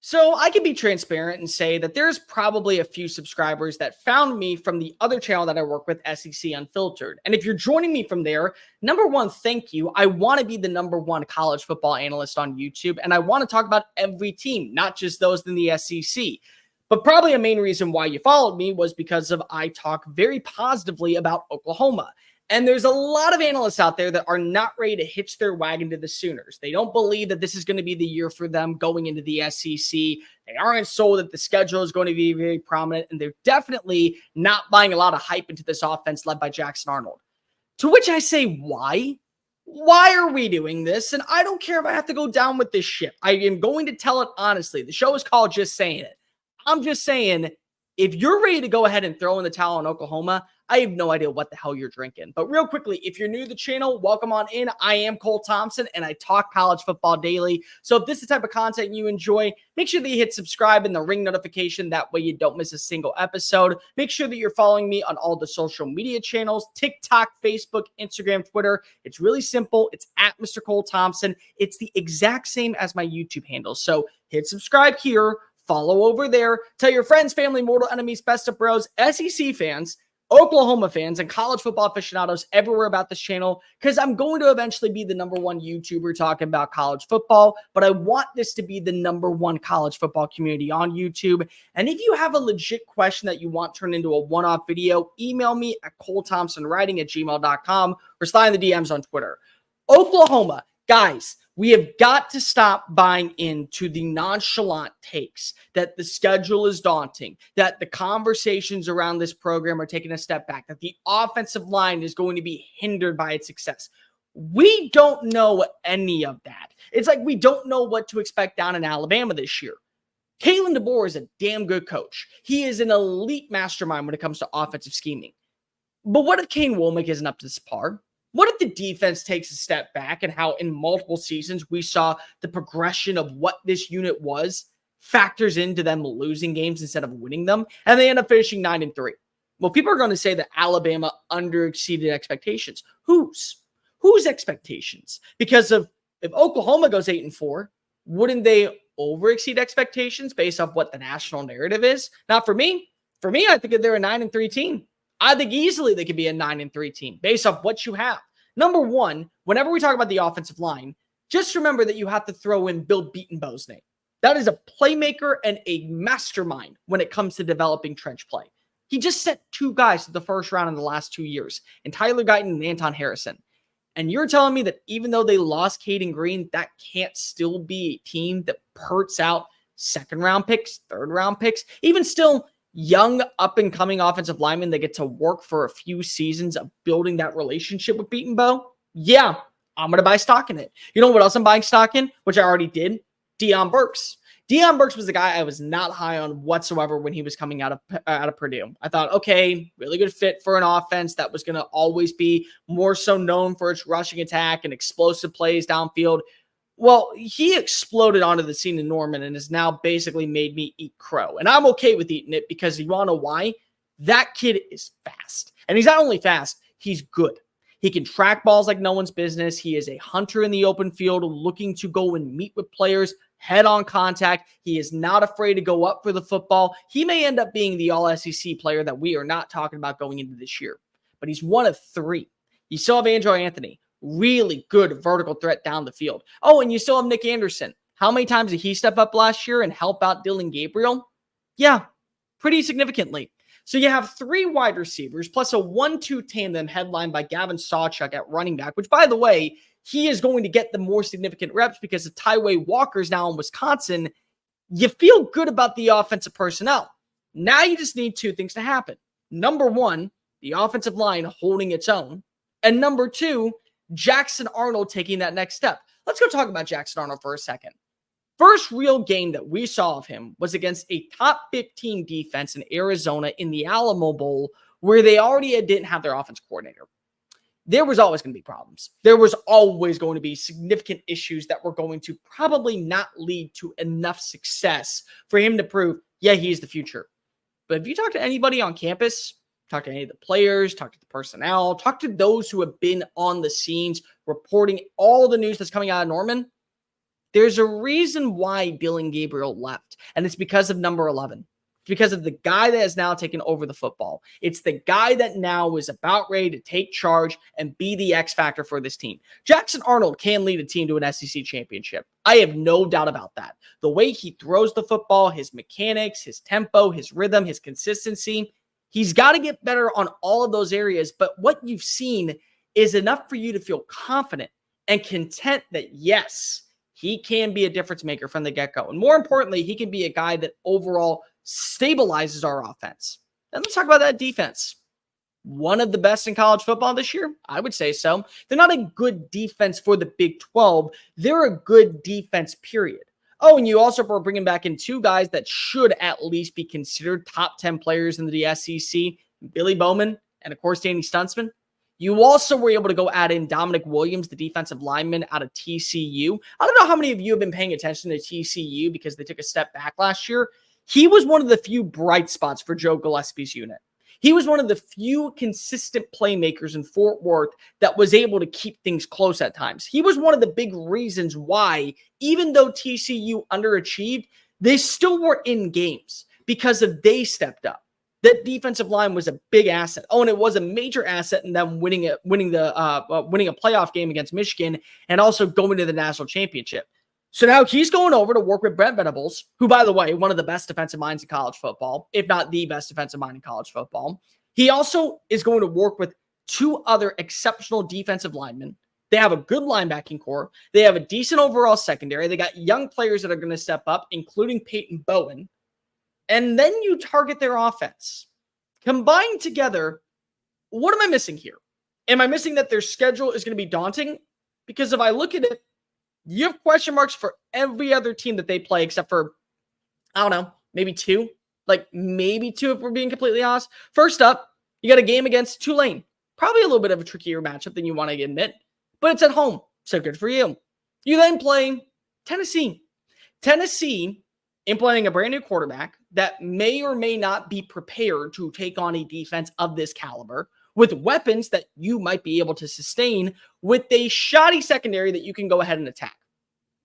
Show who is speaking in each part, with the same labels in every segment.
Speaker 1: So I can be transparent and say that there's probably a few subscribers that found me from the other channel that I work with, SEC Unfiltered. And if you're joining me from there, number one, thank you. I want to be the number one college football analyst on YouTube, and I want to talk about every team, not just those in the SEC. But probably a main reason why you followed me was because of I talk very positively about Oklahoma. And there's a lot of analysts out there that are not ready to hitch their wagon to the Sooners. They don't believe that this is going to be the year for them going into the SEC. They aren't sold that the schedule is going to be very prominent, and they're definitely not buying a lot of hype into this offense led by Jackson Arnold. To which I say, why? Why are we doing this? And I don't care if I have to go down with this ship. I am going to tell it honestly. The show is called Just Saying It. I'm just saying, if you're ready to go ahead and throw in the towel on Oklahoma, I have no idea what the hell you're drinking. But real quickly, if you're new to the channel, welcome on in. I am Cole Thompson, and I talk college football daily. So if this is the type of content you enjoy, make sure that you hit subscribe and the ring notification. That way you don't miss a single episode. Make sure that you're following me on all the social media channels, TikTok, Facebook, Instagram, Twitter. It's really simple. It's at Mr. Cole Thompson. It's the exact same as my YouTube handle. So hit subscribe here. Follow over there. Tell your friends, family, mortal enemies, best of bros, SEC fans, Oklahoma fans, and college football aficionados everywhere about this channel, because I'm going to eventually be the number one YouTuber talking about college football, but I want this to be the number one college football community on YouTube. And if you have a legit question that you want turned into a one-off video, email me at colethompsonwriting@gmail.com or slide in the DMs on Twitter. Oklahoma, guys, we have got to stop buying into the nonchalant takes that the schedule is daunting, that the conversations around this program are taking a step back, that the offensive line is going to be hindered by its success. We don't know any of that. It's like we don't know what to expect down in Alabama this year. Kalen DeBoer is a damn good coach. He is an elite mastermind when it comes to offensive scheming. But what if Kane Womack isn't up to this par? What if the defense takes a step back, and how in multiple seasons we saw the progression of what this unit was factors into them losing games instead of winning them, and they end up finishing 9-3? Well, people are going to say that Alabama underexceeded expectations. Whose expectations? Because if Oklahoma goes 8-4, wouldn't they overexceed expectations based off what the national narrative is? Not for me. For me, I think that they're a 9-3 team. I think easily they could be a 9-3 team based off what you have. Number one, whenever we talk about the offensive line, just remember that you have to throw in Bill Beatonbow's name. That is a playmaker and a mastermind when it comes to developing trench play. He just sent two guys to the first round in the last 2 years, and Tyler Guyton and Anton Harrison. And you're telling me that even though they lost Caden Green, that can't still be a team that purts out second-round picks, third-round picks, even still young up-and-coming offensive linemen that get to work for a few seasons of building that relationship with Beatonbow? Yeah, I'm going to buy stock in it. You know what else I'm buying stock in, which I already did? Deion Burks. Deion Burks was the guy I was not high on whatsoever when he was coming out of Purdue. I thought, okay, really good fit for an offense that was going to always be more so known for its rushing attack and explosive plays downfield. Well, he exploded onto the scene in Norman and has now basically made me eat crow. And I'm okay with eating it because you want to know why? That kid is fast. And he's not only fast, he's good. He can track balls like no one's business. He is a hunter in the open field looking to go and meet with players, head-on contact. He is not afraid to go up for the football. He may end up being the all-SEC player that we are not talking about going into this year. But he's one of three. You still have Andrew Anthony. Really good vertical threat down the field. Oh, and you still have Nick Anderson. How many times did he step up last year and help out Dylan Gabriel? Yeah, pretty significantly. So you have three wide receivers plus a 1-2 tandem headlined by Gavin Sawchuk at running back, which, by the way, he is going to get the more significant reps because of Tyway Walker's now in Wisconsin. You feel good about the offensive personnel. Now you just need two things to happen. Number one, the offensive line holding its own. And number two, Jackson Arnold taking that next step. Let's go talk about Jackson Arnold for a second. First real game that we saw of him was against a top 15 defense in Arizona in the Alamo Bowl, where they already didn't have their offense coordinator. There was always going to be problems. There was always going to be significant issues that were going to probably not lead to enough success for him to prove, yeah, he's the future. But if you talk to anybody on campus, talk to any of the players, talk to the personnel, talk to those who have been on the scenes reporting all the news that's coming out of Norman, There's a reason why Dillon Gabriel left, and it's because of number 11. It's because of the guy that has now taken over the football. It's the guy that now is about ready to take charge and be the X factor for this team. Jackson Arnold can lead a team to an SEC championship. I have no doubt about that. The way he throws the football, his mechanics, his tempo, his rhythm, his consistency, he's got to get better on all of those areas. But what you've seen is enough for you to feel confident and content that, yes, he can be a difference maker from the get-go. And more importantly, he can be a guy that overall stabilizes our offense. And let's talk about that defense. One of the best in college football this year? I would say so. They're not a good defense for the Big 12. They're a good defense, period. Oh, and you also are bringing back in two guys that should at least be considered top 10 players in the SEC, Billy Bowman and, of course, Danny Stunsman. You also were able to go add in Dominic Williams, the defensive lineman out of TCU. I don't know how many of you have been paying attention to TCU because they took a step back last year. He was one of the few bright spots for Joe Gillespie's unit. He was one of the few consistent playmakers in Fort Worth that was able to keep things close at times. He was one of the big reasons why, even though TCU underachieved, they still were in games because they stepped up. That defensive line was a big asset. Oh, and it was a major asset in them winning a playoff game against Michigan and also going to the national championship. So now he's going over to work with Brent Venables, who, by the way, one of the best defensive minds in college football, if not the best defensive mind in college football. He also is going to work with two other exceptional defensive linemen. They have a good linebacking core. They have a decent overall secondary. They got young players that are going to step up, including Peyton Bowen. And then you target their offense. Combined together, what am I missing here? Am I missing that their schedule is going to be daunting? Because if I look at it, you have question marks for every other team that they play except for, I don't know, maybe two. Like maybe two if we're being completely honest. First up, you got a game against Tulane. Probably a little bit of a trickier matchup than you want to admit, but it's at home, so good for you. You then play Tennessee. Tennessee implementing a brand new quarterback that may or may not be prepared to take on a defense of this caliber with weapons that you might be able to sustain with a shoddy secondary that you can go ahead and attack.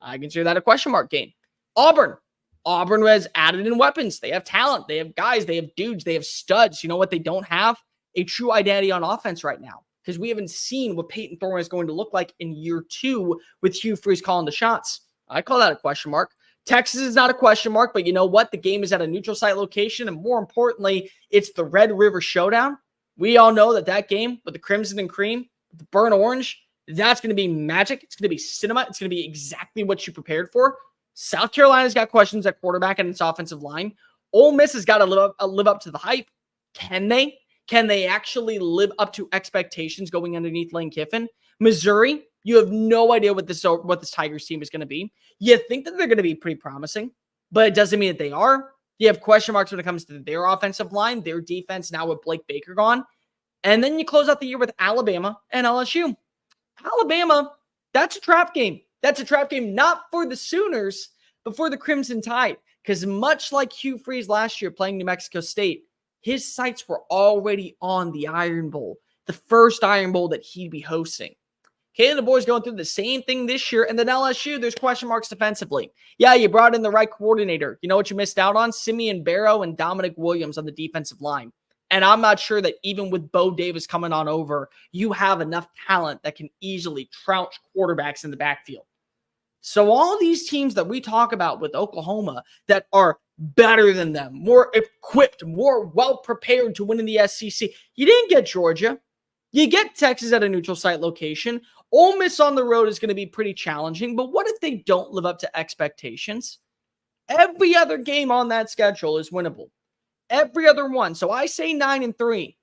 Speaker 1: I consider that a question mark game. Auburn has added in weapons. They have talent. They have guys. They have dudes. They have studs. You know what they don't have? A true identity on offense right now because we haven't seen what Peyton Thorne is going to look like in year 2 with Hugh Freeze calling the shots. I call that a question mark. Texas is not a question mark, but you know what? The game is at a neutral site location, and more importantly, it's the Red River Showdown. We all know that game with the crimson and cream, the burnt orange, that's going to be magic. It's going to be cinema. It's going to be exactly what you prepared for. South Carolina's got questions at quarterback and its offensive line. Ole Miss has got to live up to the hype. Can they? Can they actually live up to expectations going underneath Lane Kiffin? Missouri, you have no idea what this Tigers team is going to be. You think that they're going to be pretty promising, but it doesn't mean that they are. You have question marks when it comes to their offensive line, their defense now with Blake Baker gone. And then you close out the year with Alabama and LSU. Alabama, that's a trap game. That's a trap game not for the Sooners, but for the Crimson Tide. Because much like Hugh Freeze last year playing New Mexico State, his sights were already on the Iron Bowl, the first Iron Bowl that he'd be hosting. Okay, the boys going through the same thing this year. And then LSU, there's question marks defensively. Yeah, you brought in the right coordinator. You know what you missed out on? Simeon Barrow and Dominic Williams on the defensive line. And I'm not sure that even with Bo Davis coming on over, you have enough talent that can easily trounce quarterbacks in the backfield. So all these teams that we talk about with Oklahoma that are better than them, more equipped, more well-prepared to win in the SEC, you didn't get Georgia. You get Texas at a neutral site location. Ole Miss on the road is going to be pretty challenging, but what if they don't live up to expectations? Every other game on that schedule is winnable. Every other one. So I say 9-3.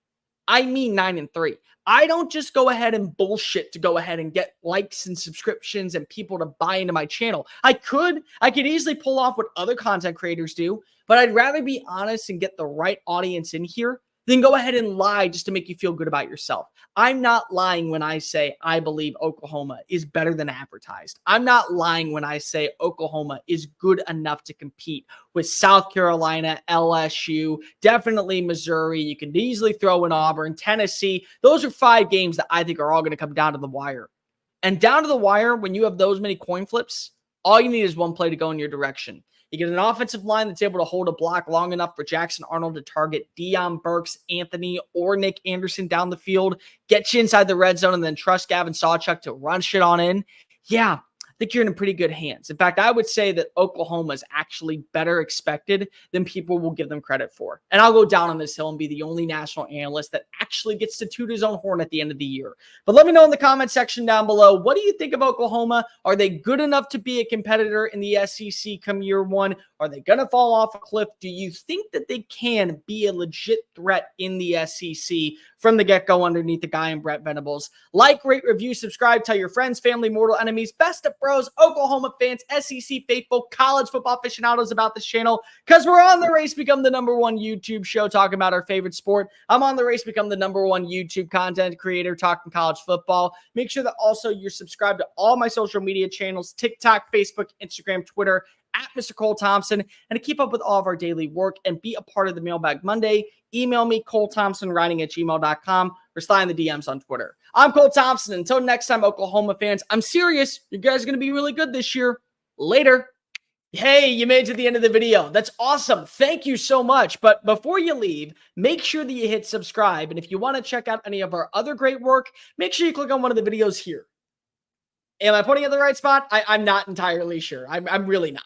Speaker 1: I mean 9-3. I don't just go ahead and bullshit to go ahead and get likes and subscriptions and people to buy into my channel. I could easily pull off what other content creators do, but I'd rather be honest and get the right audience in here than go ahead and lie just to make you feel good about yourself. I'm not lying when I say I believe Oklahoma is better than advertised. I'm not lying when I say Oklahoma is good enough to compete with South Carolina, LSU, definitely Missouri. You can easily throw in Auburn, Tennessee. Those are 5 games that I think are all going to come down to the wire. And down to the wire, when you have those many coin flips, All you need is one play to go in your direction. You get an offensive line that's able to hold a block long enough for Jackson Arnold to target Deion, Burks, Anthony, or Nick Anderson down the field, get you inside the red zone, and then trust Gavin Sawchuk to run shit on in. Yeah, I think you're in pretty good hands. In fact, I would say that Oklahoma is actually better expected than people will give them credit for. And I'll go down on this hill and be the only national analyst that actually gets to toot his own horn at the end of the year. But let me know in the comment section down below, what do you think of Oklahoma? Are they good enough to be a competitor in the SEC come year one? Are they going to fall off a cliff? Do you think that they can be a legit threat in the SEC from the get-go underneath the guy in Brett Venables? Like, rate, review, subscribe, tell your friends, family, mortal enemies, best of bros, Oklahoma fans, SEC faithful, college football aficionados about this channel, because we're on the race to become the #1 YouTube show talking about our favorite sport. I'm on the race to become the #1 YouTube content creator talking college football. Make sure that also you're subscribed to all my social media channels, TikTok, Facebook, Instagram, Twitter, at Mr. Cole Thompson, and to keep up with all of our daily work and be a part of the Mailbag Monday, email me, colethompsonwriting@gmail.com, or slide in the DMs on Twitter. I'm Cole Thompson. Until next time, Oklahoma fans, I'm serious. You guys are going to be really good this year. Later. Hey, you made it to the end of the video. That's awesome. Thank you so much. But before you leave, make sure that you hit subscribe. And if you want to check out any of our other great work, make sure you click on one of the videos here. Am I pointing at the right spot? I'm not entirely sure. I'm really not.